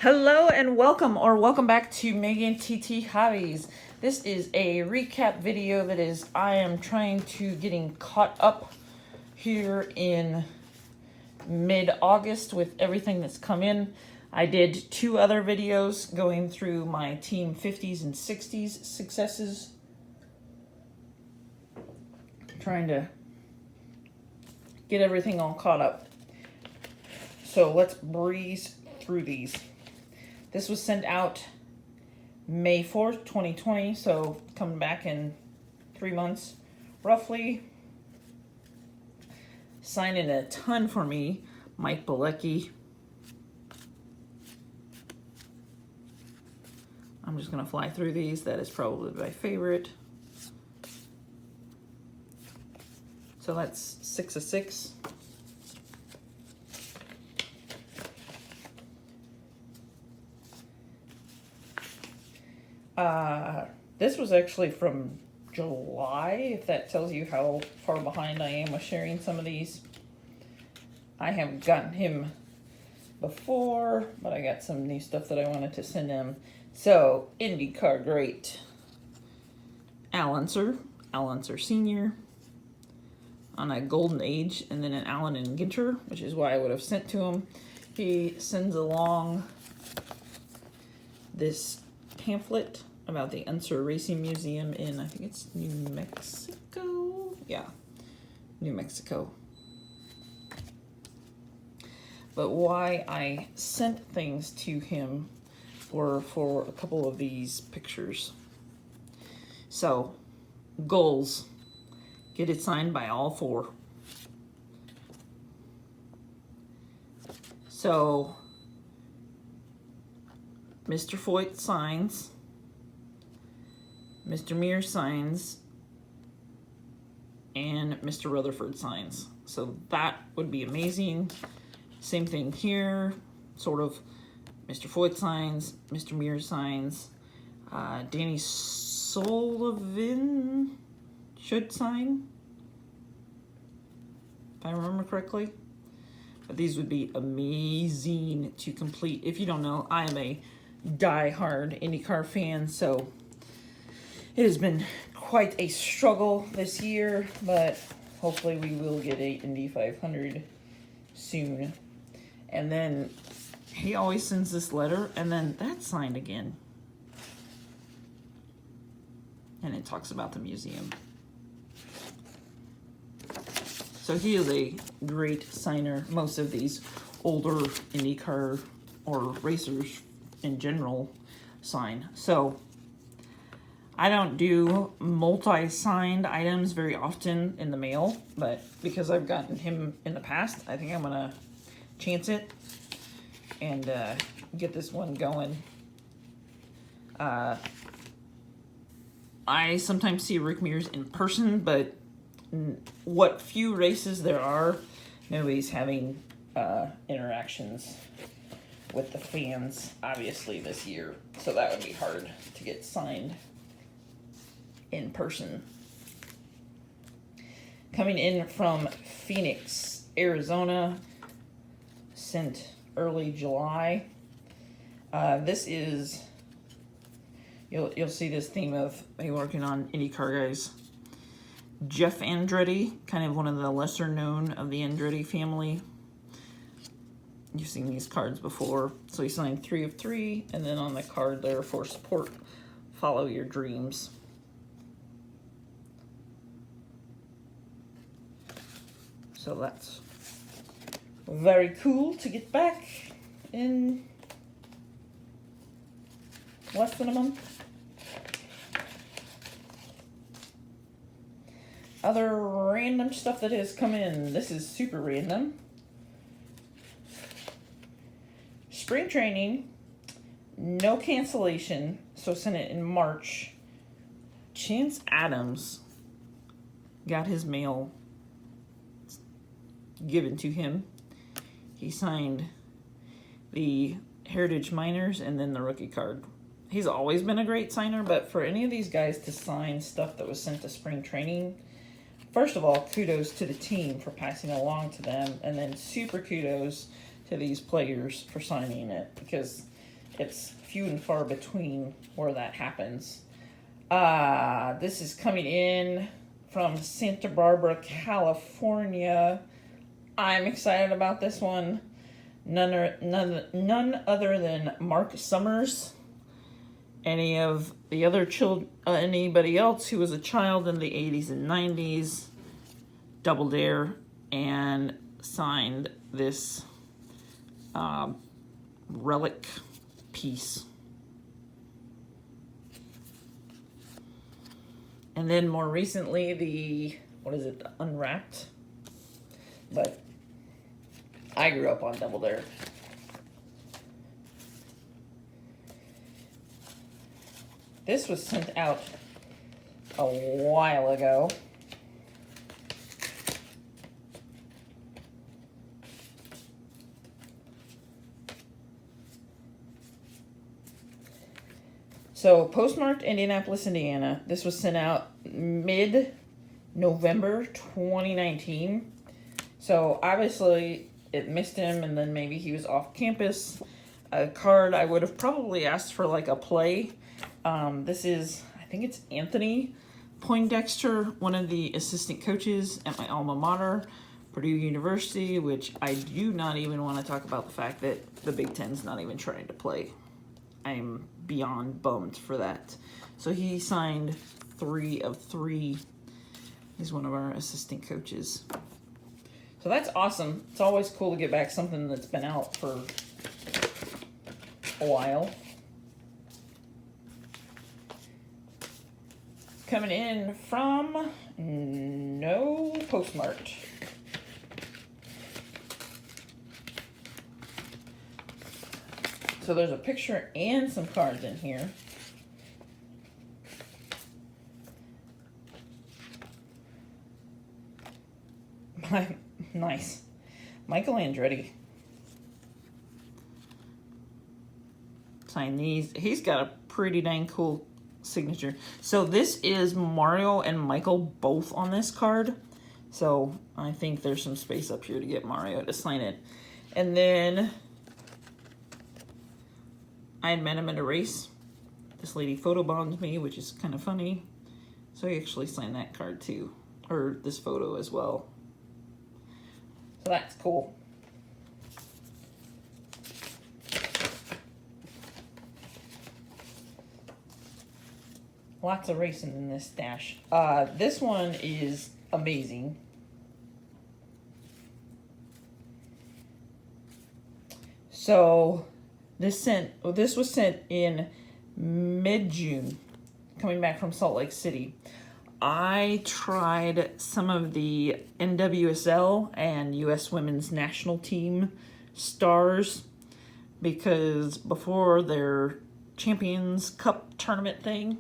Hello and welcome back to Megan TT Hobbies. This is a recap video I am trying to getting caught up here in mid-August with everything that's come in. I did 2 other videos going through my Team 50s and 60s successes. Trying to get everything all caught up. So let's breeze through these. This was sent out May 4th, 2020, so coming back in 3 months, roughly. Signing a ton for me, Mike Bilecki. I'm just going to fly through these. That is probably my favorite. So that's 6 of 6. This was actually from July, if that tells you how far behind I am with sharing some of these. I have gotten him before, but I got some new stuff that I wanted to send him. So, IndyCar great. Al Unser Sr. on a golden age, and then an Allen and Ginter, which is why I would have sent to him. He sends along this pamphlet about the Unser Racing Museum in, I think it's New Mexico? Yeah, New Mexico. But why I sent things to him were for a couple of these pictures. So, goals. Get it signed by all 4. So, Mr. Foyt signs, Mr. Mears signs, and Mr. Rutherford signs. So that would be amazing. Same thing here, sort of. Mr. Foyt signs, Mr. Mears signs, Danny Sullivan should sign, if I remember correctly. But these would be amazing to complete. If you don't know, I am a die-hard IndyCar fan, so it has been quite a struggle this year, but hopefully we will get a Indy 500 soon. And then he always sends this letter, and then that's signed again. And it talks about the museum. So he is a great signer. Most of these older IndyCar or racers in general sign. So I don't do multi-signed items very often in the mail, but because I've gotten him in the past, I think I'm gonna chance it and get this one going. I sometimes see Rick Mears in person, but what few races there are, nobody's having interactions with the fans, obviously, this year. So that would be hard to get signed in person. Coming in from Phoenix, Arizona, sent early July. This is, you'll see this theme of me working on IndyCar guys. Jeff Andretti, kind of one of the lesser known of the Andretti family. You've seen these cards before. So he signed 3 of 3, and then on the card there for support, follow your dreams. So that's very cool to get back in less than a month. Other random stuff that has come in. This is super random. Spring training, no cancellation, so sent it in March. Chance Adams got his mail given to him. He signed the Heritage Minors and then the rookie card. He's always been a great signer, but for any of these guys to sign stuff that was sent to spring training, first of all, kudos to the team for passing it along to them, and then super kudos to these players for signing it, because it's few and far between where that happens. This is coming in from Santa Barbara, California. I'm excited about this one. None other than Mark Summers. Any of the other anybody else who was a child in the 80s and 90s, Double Dare, and signed this relic piece. And then more recently, the Unwrapped. But I grew up on Double Dare. This was sent out a while ago. So, postmarked Indianapolis, Indiana. This was sent out mid-November 2019. So, obviously, it missed him, and then maybe he was off campus. A card I would have probably asked for, like, a play. This is, I think it's Anthony Poindexter, one of the assistant coaches at my alma mater, Purdue University, which I do not even want to talk about the fact that the Big Ten's not even trying to play. I'm beyond bummed for that. So he signed 3 of 3. He's one of our assistant coaches. So that's awesome. It's always cool to get back something that's been out for a while. Coming in from no postmarked. So there's a picture and some cards in here. Nice. Michael Andretti. Sign these. He's got a pretty dang cool signature. So this is Mario and Michael both on this card. So I think there's some space up here to get Mario to sign it. And then I had met him at a race. This lady photobombed me, which is kind of funny. So he actually signed that card too. Or this photo as well. So that's cool. Lots of racing in this stash. This one is amazing. So this was sent in mid-June, coming back from Salt Lake City. I tried some of the NWSL and U.S. Women's National Team stars because before their Champions Cup tournament thing,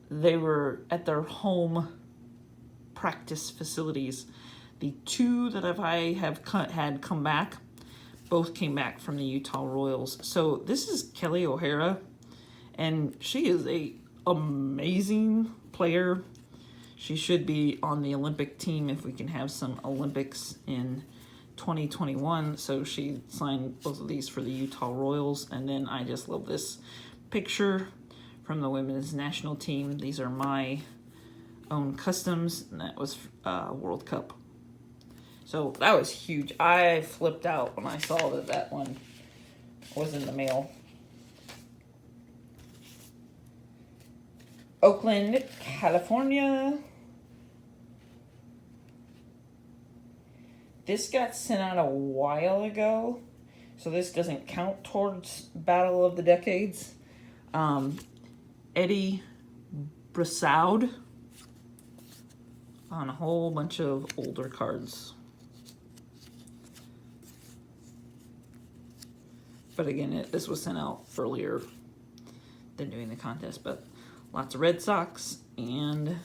they were at their home practice facilities. The 2 that I have had come back, both came back from the Utah Royals. So this is Kelly O'Hara, and she is a amazing player. She should be on the Olympic team if we can have some Olympics in 2021. So she signed both of these for the Utah Royals. And then I just love this picture from the women's national team. These are my own customs, and that was World Cup. So that was huge. I flipped out when I saw that one was in the mail. Oakland, California. This got sent out a while ago, so this doesn't count towards Battle of the Decades. Eddie Brassoud on a whole bunch of older cards. But again, this was sent out earlier than doing the contest, but lots of Red Sox and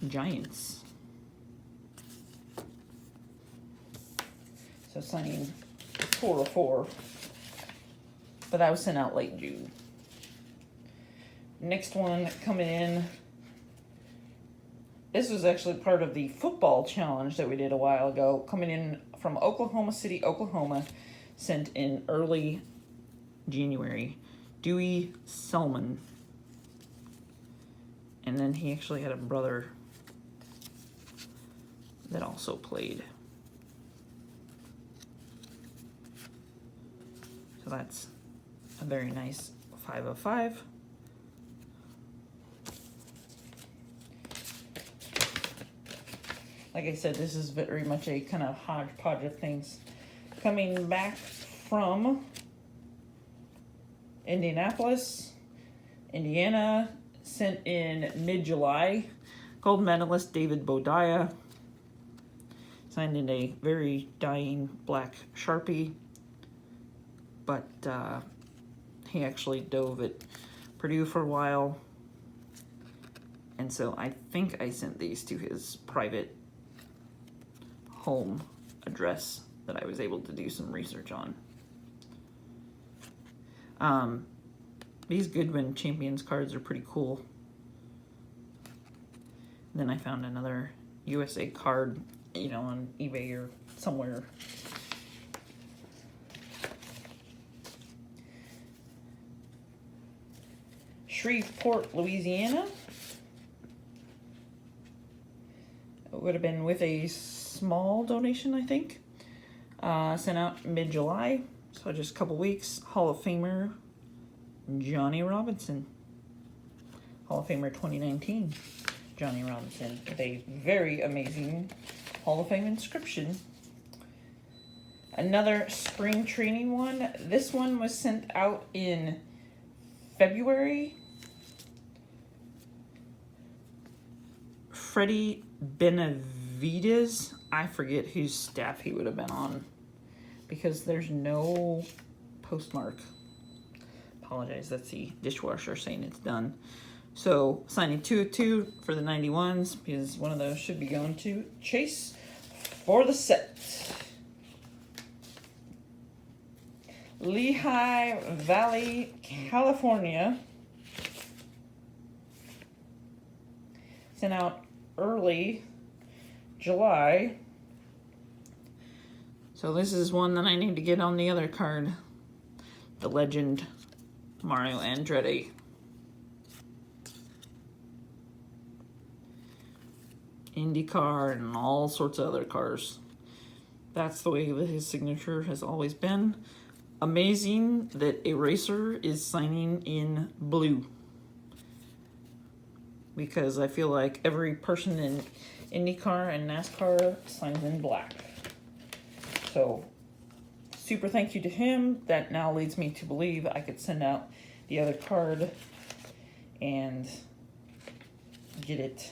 Giants. So signing 4 of 4. But that was sent out late June. Next one coming in. This was actually part of the football challenge that we did a while ago. Coming in from Oklahoma City, Oklahoma. sent in early January. Dewey Selman. And then he actually had a brother that also played. So that's a very nice 5 of 5. Like I said, this is very much a kind of hodgepodge of things. Coming back from Indianapolis, Indiana, sent in mid-July. Gold medalist David Bodiah. Signed in a very dying black Sharpie. But he actually dove at Purdue for a while. And so I think I sent these to his private home address that I was able to do some research on. These Goodwin Champions cards are pretty cool. Then I found another USA card, you know, on eBay or somewhere. Shreveport, Louisiana. It would have been with a small donation, I think. Sent out mid-July, so just a couple weeks. Hall of Famer Johnny Robinson. Hall of Famer 2019, Johnny Robinson, with a very amazing Hall of Fame inscription. Another spring training one. This one was sent out in February. Freddie Benavides. I forget whose staff he would have been on because there's no postmark. Apologize, that's the dishwasher saying it's done. So signing 2 of 2 for the 91s because one of those should be going to Chase for the set. Lehigh Valley, California. Sent out early July. So this is one that I need to get on the other card. The legend Mario Andretti. IndyCar and all sorts of other cars. That's the way that his signature has always been. Amazing that a racer is signing in blue. Because I feel like every person in IndyCar and NASCAR signs in black. So, super thank you to him. That now leads me to believe I could send out the other card and get it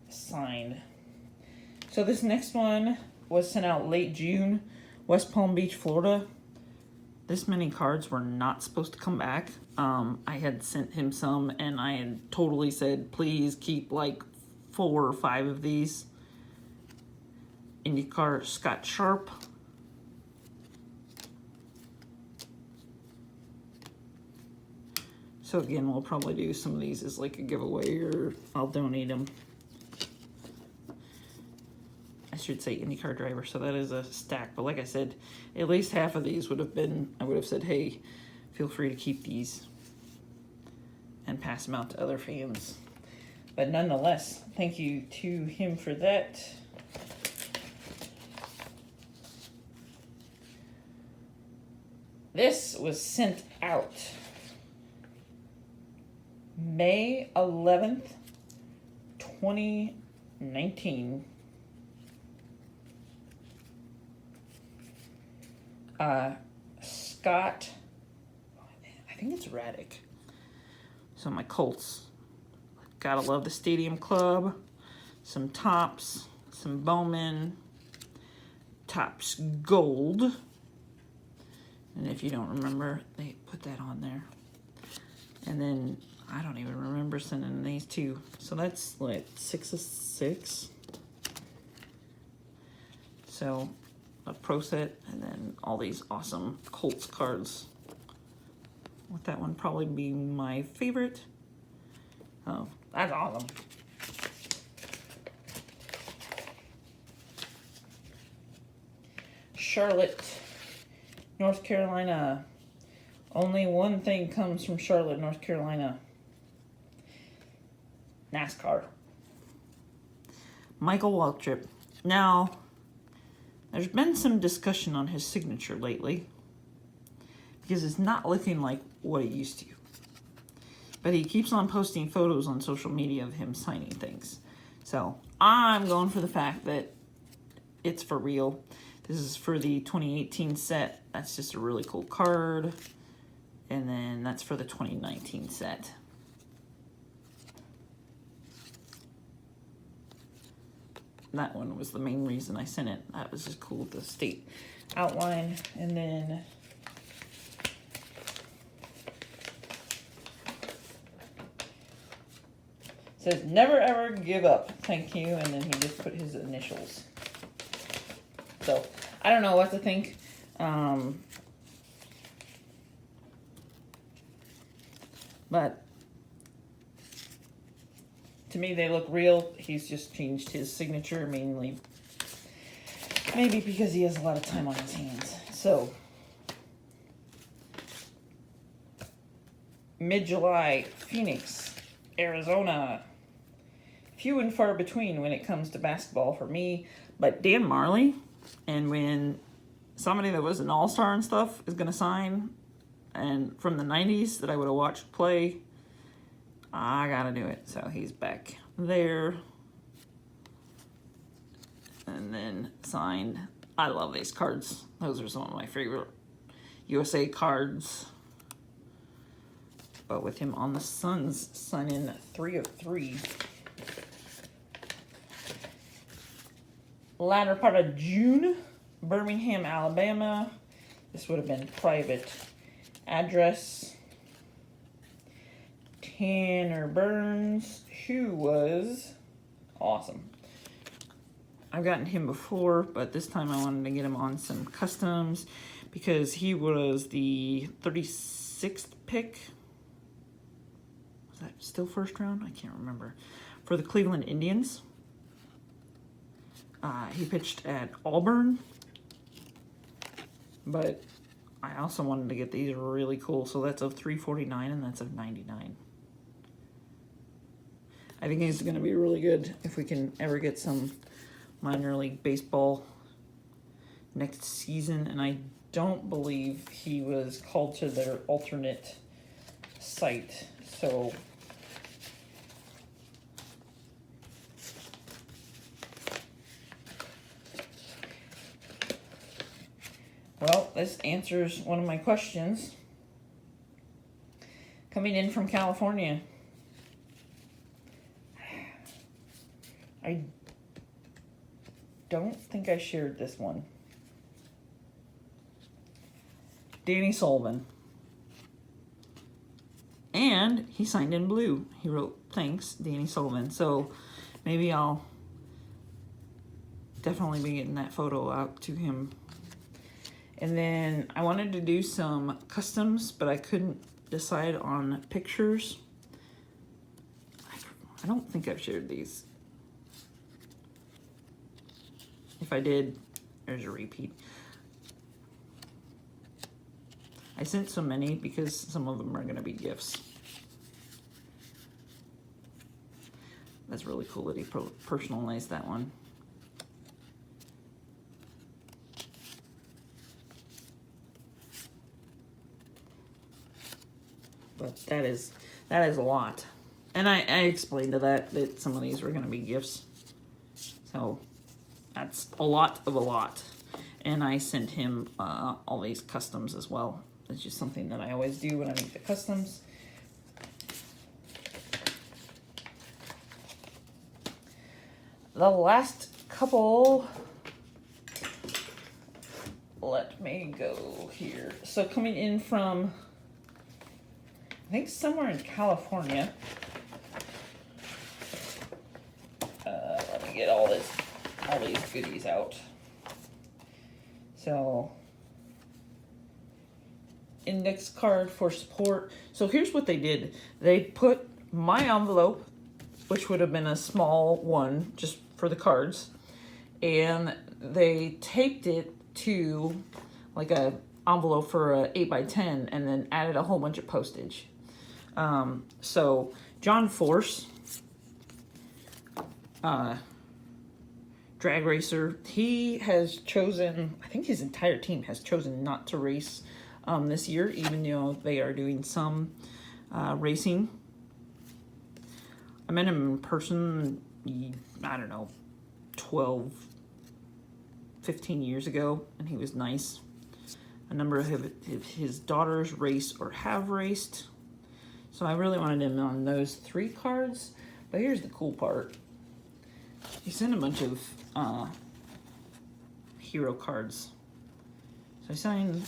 signed. So this next one was sent out late June, West Palm Beach, Florida. This many cards were not supposed to come back. I had sent him some and I had totally said, please keep like 4 or 5 of these. IndyCar Scott Sharp. So again, we'll probably do some of these as like a giveaway or I'll donate them. I should say IndyCar driver, so that is a stack. But like I said, at least half of these would have been, I would have said, hey, feel free to keep these and pass them out to other fans. But nonetheless, thank you to him for that. This was sent out May 11th, 2019. Scott, I think it's Raddick. So my Colts. Gotta love the Stadium Club. Some Tops, some Bowman, Tops Gold. And if you don't remember, they put that on there. And then I don't even remember sending these two. So that's like 6 of 6. So a pro set and then all these awesome Colts cards. With that one probably be my favorite. Oh, that's awesome. Charlotte, North Carolina. Only one thing comes from Charlotte, North Carolina. NASCAR. Michael Waltrip. Now, there's been some discussion on his signature lately because it's not looking like what it used to. But he keeps on posting photos on social media of him signing things. So I'm going for the fact that it's for real. This is for the 2018 set. That's just a really cool card. And then that's for the 2019 set. That one was the main reason I sent it. That was just cool, the state outline. And then it says, never ever give up, thank you. And then he just put his initials. So I don't know what to think. But to me, they look real. He's just changed his signature mainly. Maybe because he has a lot of time on his hands. So, mid-July, Phoenix, Arizona. Few and far between when it comes to basketball for me. But Dan Marley, and when somebody that was an all-star and stuff is going to sign, and from the 90s that I would have watched play, I gotta do it. So he's back there. And then signed. I love these cards. Those are some of my favorite USA cards. But with him on the Suns, signing 3 of 3. Latter part of June, Birmingham, Alabama. This would have been private. Address. Tanner Burns, who was awesome. I've gotten him before, but this time I wanted to get him on some customs because he was the 36th pick. Was that still first round? I can't remember. For the Cleveland Indians. He pitched at Auburn. But I also wanted to get these really cool. So that's of 349 and that's of 99. I think he's going to be really good if we can ever get some minor league baseball next season. And I don't believe he was called to their alternate site. So well, this answers one of my questions. Coming in from California. I don't think I shared this one. Danny Sullivan. And he signed in blue. He wrote, thanks, Danny Sullivan. So maybe I'll definitely be getting that photo out to him. And then I wanted to do some customs, but I couldn't decide on pictures. I don't think I've shared these. If I did, there's a repeat. I sent so many because some of them are going to be gifts. That's really cool that he personalized that one. But that is a lot. And I explained to that some of these were going to be gifts. So that's a lot of a lot. And I sent him all these customs as well. It's just something that I always do when I make the customs. The last couple, let me go here. So coming in from, I think somewhere in California. Let me get all these goodies out. So, index card for support. So here's what they did. They put my envelope, which would have been a small one just for the cards, and they taped it to like a envelope for a 8x10 and then added a whole bunch of postage. So John Force, drag racer, he has chosen, I think his entire team has chosen not to race this year, even though they are doing some racing. I met him in person, I don't know, 12, 15 years ago, and he was nice. A number of his daughters race or have raced. So I really wanted him on those 3 cards. But here's the cool part. He sent a bunch of hero cards. So I signed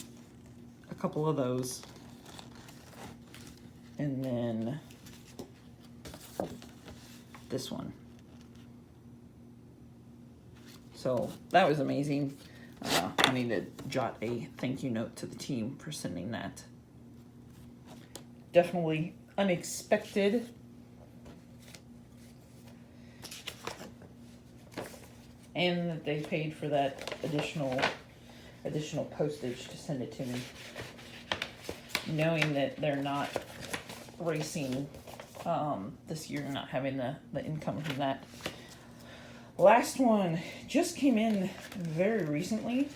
a couple of those. And then this one. So that was amazing. I need to jot a thank you note to the team for sending that. Definitely unexpected. And that they paid for that additional postage to send it to me. Knowing that they're not racing this year, not having the income from that. Last one just came in very recently,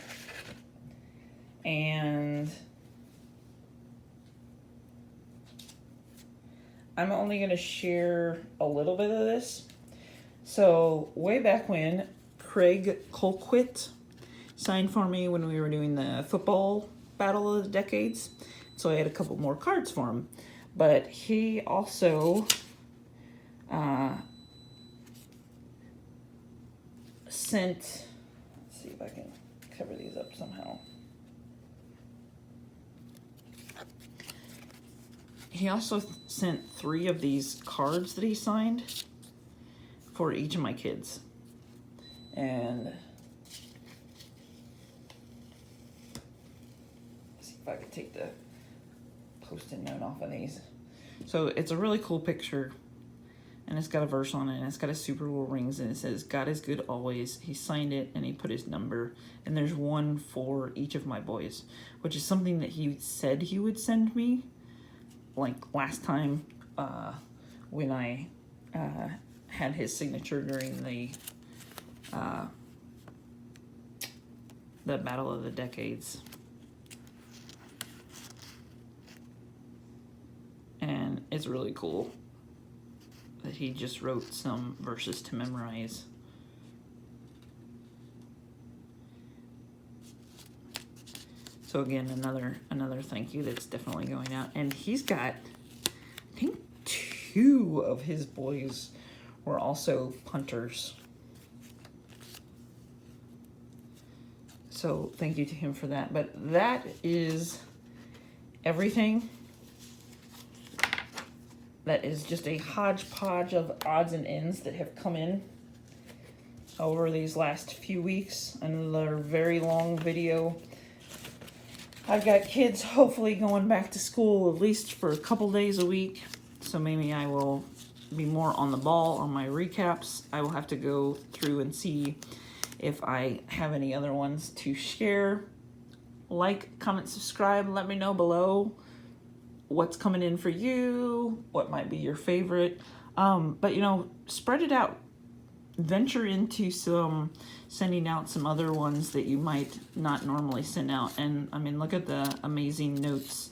and I'm only going to share a little bit of this. So way back when, Craig Colquitt signed for me when we were doing the football Battle of the Decades. So I had a couple more cards for him. But he also sent, let's see if I can cover these up somehow. He also sent 3 of these cards that he signed for each of my kids. And let's see if I can take the post-it note off of these. So it's a really cool picture, and it's got a verse on it, and it's got a Super Bowl rings, and it says, "God is good always." He signed it, and he put his number, and there's one for each of my boys, which is something that he said he would send me, like last time when I had his signature during the Battle of the Decades. And it's really cool that he just wrote some verses to memorize. So again, another thank you that's definitely going out. And he's got, I think 2 of his boys were also punters. So thank you to him for that. But that is everything. That is just a hodgepodge of odds and ends that have come in over these last few weeks. Another very long video. I've got kids hopefully going back to school at least for a couple days a week. So maybe I will be more on the ball on my recaps. I will have to go through and see if I have any other ones to share. Like, comment, subscribe, let me know below what's coming in for you, what might be your favorite. But you know, spread it out. Venture into sending out some other ones that you might not normally send out. And I mean, look at the amazing notes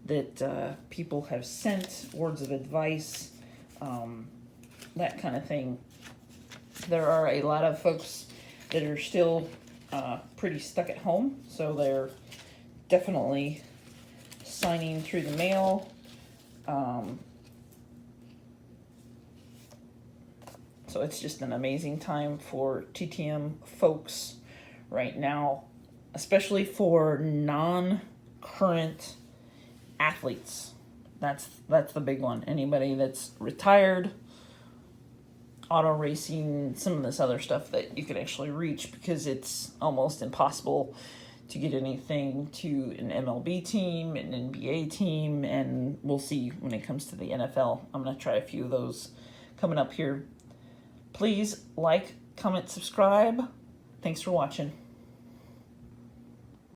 that people have sent, words of advice, that kind of thing. There are a lot of folks that are still pretty stuck at home, so they're definitely signing through the mail. So it's just an amazing time for TTM folks right now, especially for non-current athletes. That's the big one. Anybody that's retired, auto racing, some of this other stuff that you can actually reach, because it's almost impossible to get anything to an MLB team, an NBA team, and we'll see when it comes to the NFL. I'm going to try a few of those coming up here. Please like, comment, subscribe. Thanks for watching.